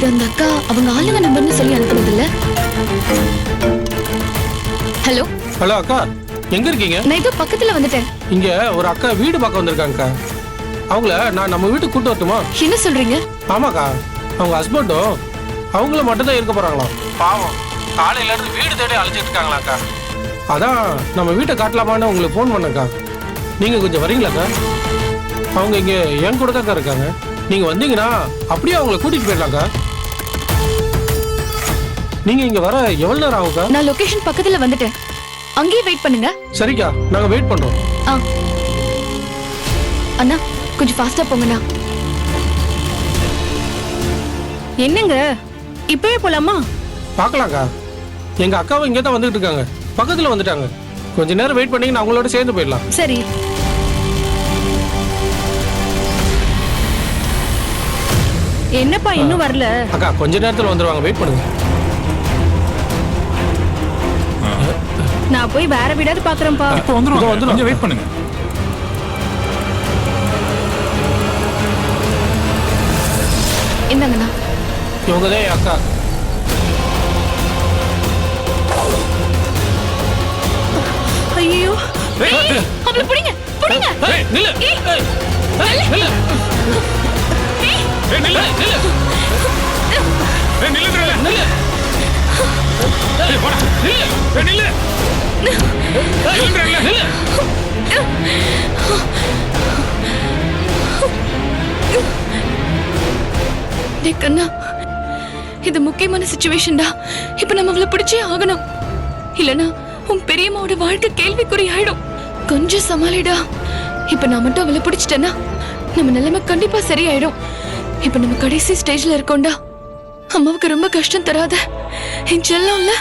இது அந்த அக்கா அவங்க ஆளுங்க நம்பர்னு சொல்லி அனுப்புனது இல்ல? ஹலோ ஹலோ அக்கா, எங்க இருக்கீங்க? நான் இதோ பக்கத்துல வந்துட்டேன். இங்க ஒரு அக்கா வீடு பார்க்க வந்திருக்காங்கக்கா. அவங்கள நான் நம்ம வீட்டுக்கு கூட்டு வரட்டுமா? என்ன சொல்றீங்க? ஆமாக்கா, அவங்க ஹஸ்பண்டும் அவங்கள மட்டும் தான் இருக்க போறாங்களாம். பாவம், காலையில இருந்து வீடு தேடி அழைச்சிட்டு இருக்காங்களாக்கா. அதான் நம்ம வீட்டை காட்டலாமான்னு உங்களுக்கு ஃபோன் பண்ணக்கா. நீங்க கொஞ்சம் வரீங்களாக்கா? அவங்க இங்க என் கூட தான் இருக்காங்க. நீங்க வந்தீங்கன்னா அப்படியே அவங்கள கூட்டிட்டு போயிடலாம்க்கா. நீங்க இங்க வர எவ்வளவு நேரம் ஆகுக்கா? நான் லொகேஷன் பக்கத்துல வந்துட்டேன். அங்கேயே வெயிட் பண்ணுங்க. சரிக்கா, நாங்க வெயிட் பண்றோம். அண்ணா கொஞ்சம் ஃபாஸ்டா போங்கண்ணா. என்னங்க இப்பவே போலாமா? பார்க்கலாம்க்கா. எங்க அக்காவும் இங்கே தான் வந்துட்டு இருக்காங்க. பக்கத்துல வந்துட்டாங்க. கொஞ்ச நேரம் வெயிட் பண்ணீங்கன்னா அவங்களோட சேர்ந்து போயிடலாம். சரி. என்னப்பா இன்னும் வரல? அக்கா கொஞ்ச நேரத்துல வந்துருவாங்க, வெயிட் பண்ணுங்க. நான் போய் வேற வீடாவது பாக்குறேன்ப்பா. இப்போ வந்துருவாங்க, கொஞ்சம் வெயிட் பண்ணுங்க. என்னங்கண்ணா? இவங்க தான் என் அக்கா. ஐயோ, அவளை புடிங்க புடிங்க. நில்லு நில்லு நில்லு நில்லு நில்லு. கண்ணா, இது முக்கியமான சிச்சுவேஷன்டா. இப்ப நம்ம அவளை பிடிச்சே ஆகணும். இல்லனா உன் பெரியம்மாவோட வாழ்க்கை கேள்விக்குறி ஆயிடும். கொஞ்சம் சமாளிடா. இப்ப நான் மட்டும் அவளை பிடிச்சிட்டேன்னா நம்ம நிலைமை கண்டிப்பா சரியாயிடும். இப்ப நம்ம கடைசி ஸ்டேஜ்ல இருக்கோம்டா. அம்மாவுக்கு ரொம்ப கஷ்டம் தராத என் செல்லம் இல்ல.